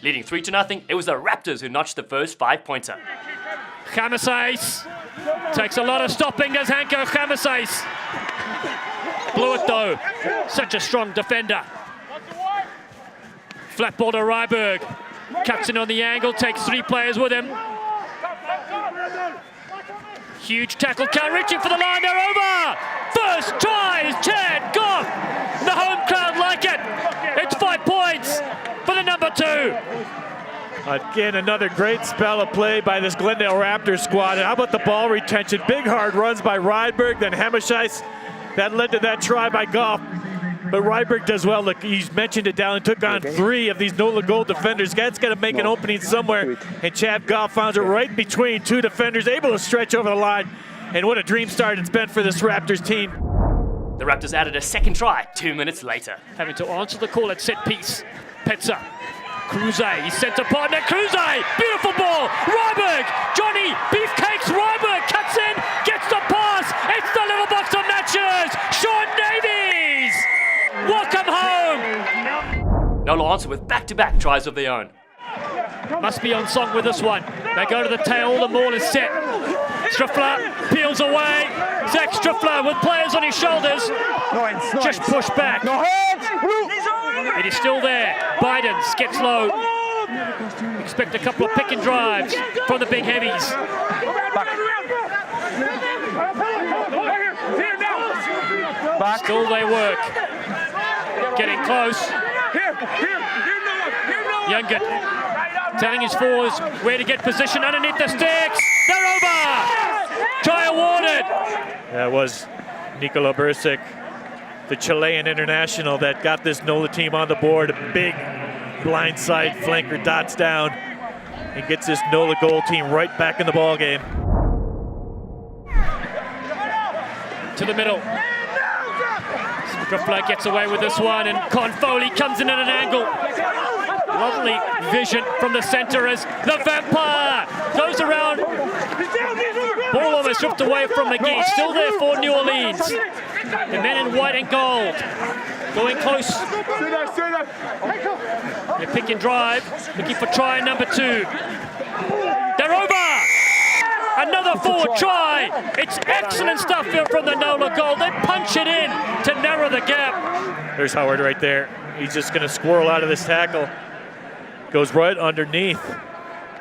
Leading 3-0, it was the Raptors who notched the first 5-pointer. Chamasais takes a lot of stopping, does Hanko Chamasais. Blew it though, such a strong defender. Flat ball to Ryberg, cuts in on the angle, takes 3 players with him. Huge tackle, count reaching for the line, they're over! First try is Chad Goff! The home crowd like it! It's 5 points for the number 2. Again, another great spell of play by this Glendale Raptors squad. And how about the ball retention? Big hard runs by Rydberg, then Hemishais. That led to that try by Goff. But Rydberg does well. Look, he's mentioned it down and took on 3 of these Nola goal defenders. That's got to make an opening somewhere. And Chad Goff found it right between 2 defenders, able to stretch over the line. And what a dream start it's been for this Raptors team. The Raptors added a second try 2 minutes later. Having to answer the call at set piece. Petza. Cruze, his centre partner, Cruze! Beautiful ball! Ryberg! Johnny Beefcakes Ryberg cuts in, gets the pass! It's the little box of matches! Sean Davies! Welcome home! Nola answered with back-to-back tries of their own. Must be on song with this one. They go to the tail, the ball is set. Striffler peels away. Zach Striffler with players on his shoulders. Just pushed back. It is still there. Bidens gets low. Expect a couple of pick and drives from the big heavies. Still they work. Getting close. Youngert telling his forwards where to get position underneath the sticks. They're over! Try awarded! That was Nikola Bursic, the Chilean international that got this Nola team on the board. A big blindside flanker dots down and gets this Nola goal team right back in the ball game. To the middle. Striffler gets away with this one and Con Foley comes in at an angle. Lovely vision from the center as the Vampire goes around. Ball almost stripped away from McGee. Still there for New Orleans. The men in white and gold going close. They pick and drive, looking for try number 2. They're over! Another forward try. It's excellent stuff here from the Nola goal. They punch it in to narrow the gap. There's Howard right there. He's just going to squirrel out of this tackle. Goes right underneath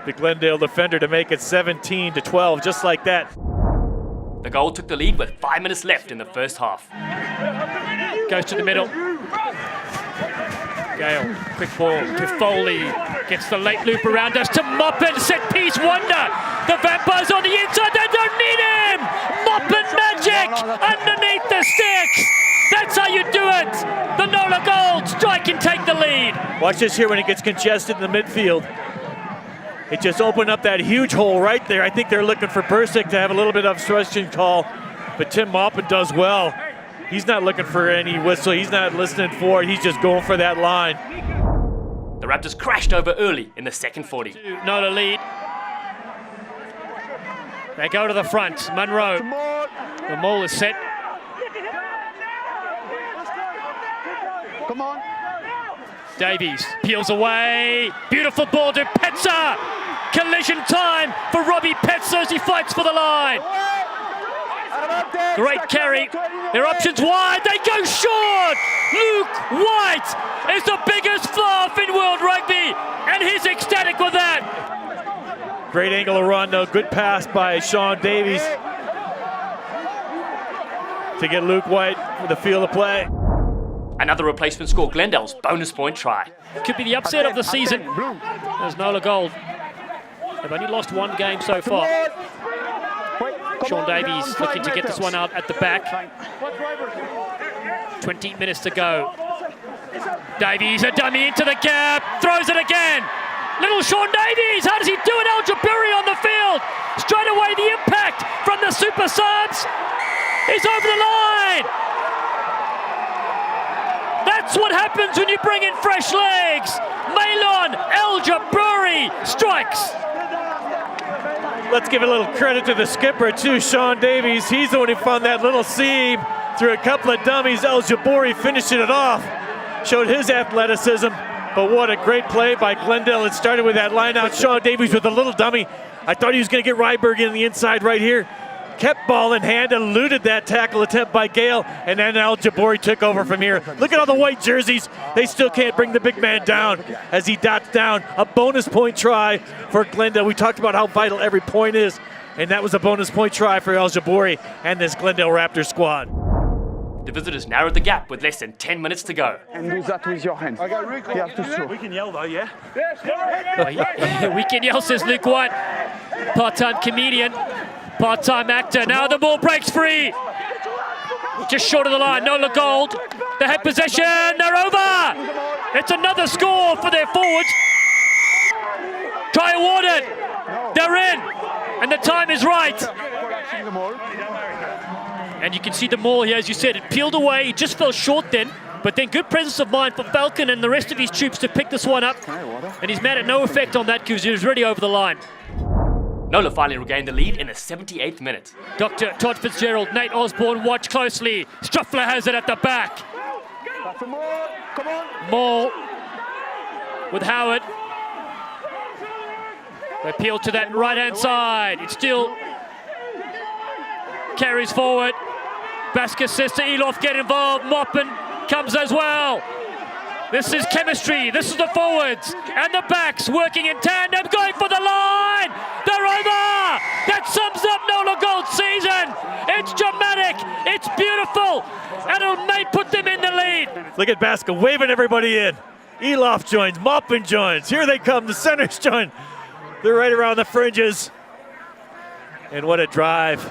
the Glendale defender to make it 17-12, just like that. The goal took the lead with 5 minutes left in the first half. Goes to the middle. Gale, quick ball to Foley. Gets the late loop around us to Moppin. Set piece wonder. The Vampires on the inside. They don't need him. Moppin magic underneath the sticks. That's how you do it. The Nola Gold strike and take the lead. Watch this here when it gets congested in the midfield. It just opened up that huge hole right there. I think they're looking for Bursic to have a little bit of obstruction call, but Tim Moppin does well. He's not looking for any whistle. He's not listening for it. He's just going for that line. The Raptors crashed over early in the second 40. Nola lead. They go to the front. Munro. The maul is set. Come on. Davies peels away. Beautiful ball to Petza. Collision time for Robbie Petza as he fights for the line. Great carry. Their options wide. They go short. Luke White is the biggest fluff in World Rugby, and he's ecstatic with that. Great angle of run, though. Good pass by Sean Davies to get Luke White for the field of play. Another replacement scored Glendale's bonus point try. Could be the upset of the season. There's Nola Gold. They've only lost 1 game so far. Sean Davies looking to get this one out at the back. 20 minutes to go. Davies, a dummy into the gap, throws it again. Little Sean Davies, how does he do it? Al Jaburi on the field. Straight away the impact from the super subs is over the line. That's what happens when you bring in fresh legs. Malon El Jaburi strikes. Let's give a little credit to the skipper too, Sean Davies. He's the one who found that little seam through a couple of dummies. El Jaburi finishing it off. Showed his athleticism. But what a great play by Glendale. It started with that line out. Sean Davies with a little dummy. I thought he was going to get Ryberg in the inside right here. Kept ball in hand, eluded that tackle attempt by Gale, and then Al Jabbouri took over from here. Look at all the white jerseys. They still can't bring the big man down as he dots down. A bonus point try for Glendale. We talked about how vital every point is, and that was a bonus point try for Al Jabbouri and this Glendale Raptors squad. The visitors narrowed the gap with less than 10 minutes to go. And do that with your hands. You have to throw. We can yell though, yeah? We can yell, says Luke White. Part-time comedian, part-time actor. Now the ball breaks free. Just short of the line, Nola Gold. They have possession, they're over. It's another score for their forwards. Try awarded. They're in, and the time is right. And you can see the maul here, as you said, it peeled away. He just fell short then, but then good presence of mind for Falcon and the rest of his troops to pick this one up. And he's mad at no effect on that because he was already over the line. Nola finally regained the lead in the 78th minute. Dr. Todd Fitzgerald, Nate Osborne, watch closely. Struffler has it at the back. Maul with Howard. They peel to that right-hand side. It still carries forward. Basker says to Elof, get involved. Moppin comes as well. This is chemistry. This is the forwards and the backs working in tandem, going for the line. They're over. That sums up Nola Gold's season. It's dramatic. It's beautiful. And it may put them in the lead. Look at Basker waving everybody in. Elof joins, Moppin joins. Here they come, the centers join. They're right around the fringes. And what a drive.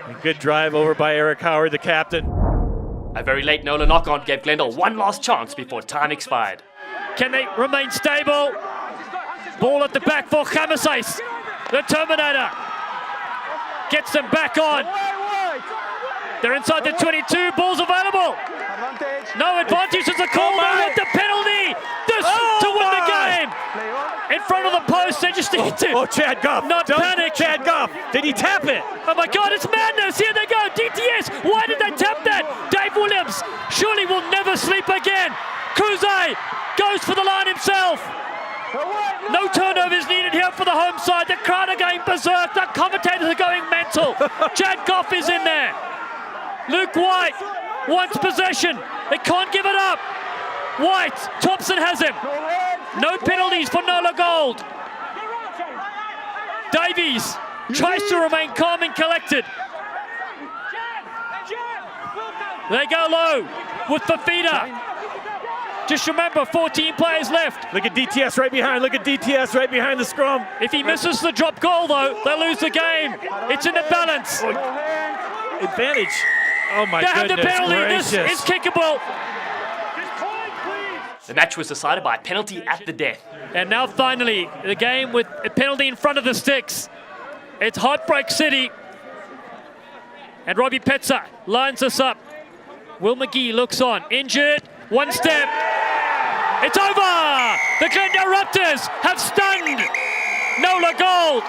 A good drive over by Eric Howard, the captain. A very late Nola knock-on gave Glendale one last chance before time expired. Can they remain stable? Ball at the back for Khamasais. The Terminator gets them back on. They're inside the 22. Ball's available. No advantage. It's a call. They want the penalty. This to win the game. In front of the post. They just need to. Oh, Chad Goff. Not panic. Chad Goff. Did he tap it? Oh my God, it's madness. Here they go. DTS. Why did they tap that? Dave Williams surely will never sleep again. Kuze goes for the line himself. No turnovers needed here for the home side. The crowd are going berserk. The commentators are going mental. Chad Goff is in there. Luke White wants possession. They can't give it up. White, Thompson has him. No penalties for Nola Gold. Davies tries to remain calm and collected. They go low with Fafita. Just remember, 14 players left. Look at DTS right behind. Look at DTS right behind the scrum. If he misses the drop goal, though, they lose the game. It's in the balance. Advantage. Oh my they goodness have the penalty. gracious. This is kickable. The match was decided by a penalty at the death. And now finally, the game with a penalty in front of the sticks. It's Heartbreak City. And Robbie Petzer lines us up. Will McGee looks on. Injured. One step. It's over! The Glendale Raptors have stunned Nola Gold.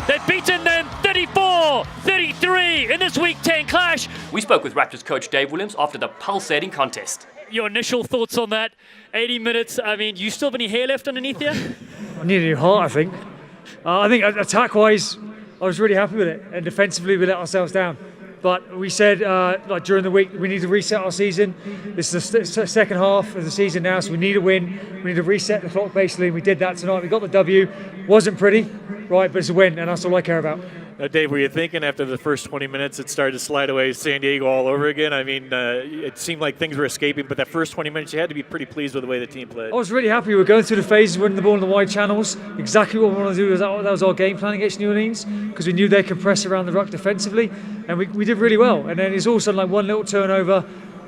They've beaten them 34-33 in this Week 10 clash. We spoke with Raptors coach Dave Williams after the pulsating contest. Your initial thoughts on that? 80 minutes, I mean, you still have any hair left underneath you? I need a new heart, I think. I think attack-wise, I was really happy with it. And defensively, we let ourselves down. But we said like during the week, we need to reset our season. This is the second half of the season now, so we need a win. We need to reset the clock, basically. We did that tonight. We got the W. Wasn't pretty, right, but it's a win, and that's all I care about. Dave, were you thinking after the first 20 minutes it started to slide away San Diego all over again? I mean, it seemed like things were escaping, but that first 20 minutes you had to be pretty pleased with the way the team played. I was really happy. We were going through the phases, winning the ball in the wide channels. Exactly what we wanted to do. That was our game plan against New Orleans, because we knew they could press around the ruck defensively, and we did really well. And then it's also like one little turnover.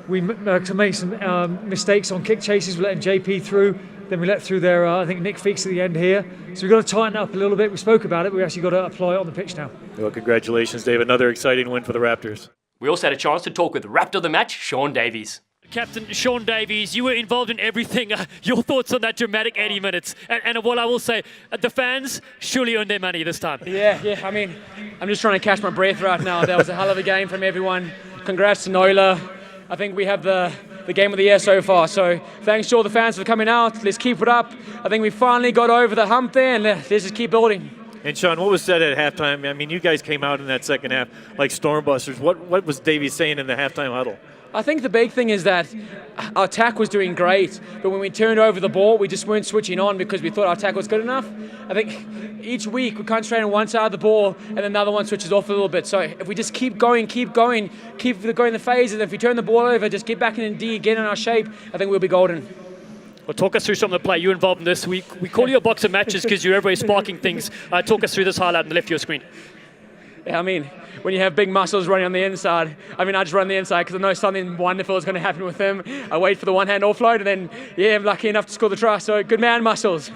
We to make some mistakes on kick chases. We're letting JP through. Then we let through their, I think, Nick Feeks at the end here. So we've got to tighten up a little bit. We spoke about it, but we actually got to apply it on the pitch now. Well, congratulations, Dave. Another exciting win for the Raptors. We also had a chance to talk with Raptor of the match, Sean Davies. Captain Sean Davies, you were involved in everything. Your thoughts on that dramatic 80 minutes? And what I will say, the fans surely earned their money this time. Yeah. I mean, I'm just trying to catch my breath right now. That was a hell of a game from everyone. Congrats to Nola. I think we have the game of the year so far. So thanks to all the fans for coming out. Let's keep it up. I think we finally got over the hump there, and let's just keep building. And Sean, what was said at halftime? I mean, you guys came out in that second half like stormbusters. What was Davey saying in the halftime huddle? I think the big thing is that our attack was doing great, but when we turned over the ball, we just weren't switching on because we thought our attack was good enough. I think each week we concentrate on one side of the ball and another one switches off a little bit. So if we just keep going the phases, and if we turn the ball over, just get back in D, get in our shape, I think we'll be golden. Well, talk us through some of the play you involved in this. We call you a box of matches because you're everywhere sparking things. Talk us through this highlight on the left of your screen. Yeah, I mean, when you have big muscles running on the inside, I just run the inside because I know something wonderful is going to happen with him. I wait for the one-hand offload, and then, I'm lucky enough to score the try. So good man, muscles.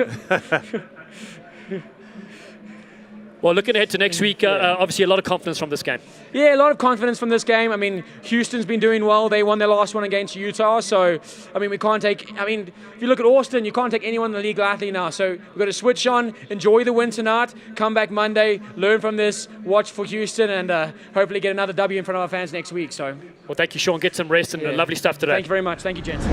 Well, looking ahead to next week, obviously a lot of confidence from this game. Yeah, a lot of confidence from this game. I mean, Houston's been doing well. They won their last one against Utah. So, we can't take... if you look at Austin, you can't take anyone in the league lightly now. So we've got to switch on, enjoy the win tonight, come back Monday, learn from this, watch for Houston, and hopefully get another W in front of our fans next week. So, well, thank you, Sean. Get some rest and lovely stuff today. Thank you very much. Thank you, gents.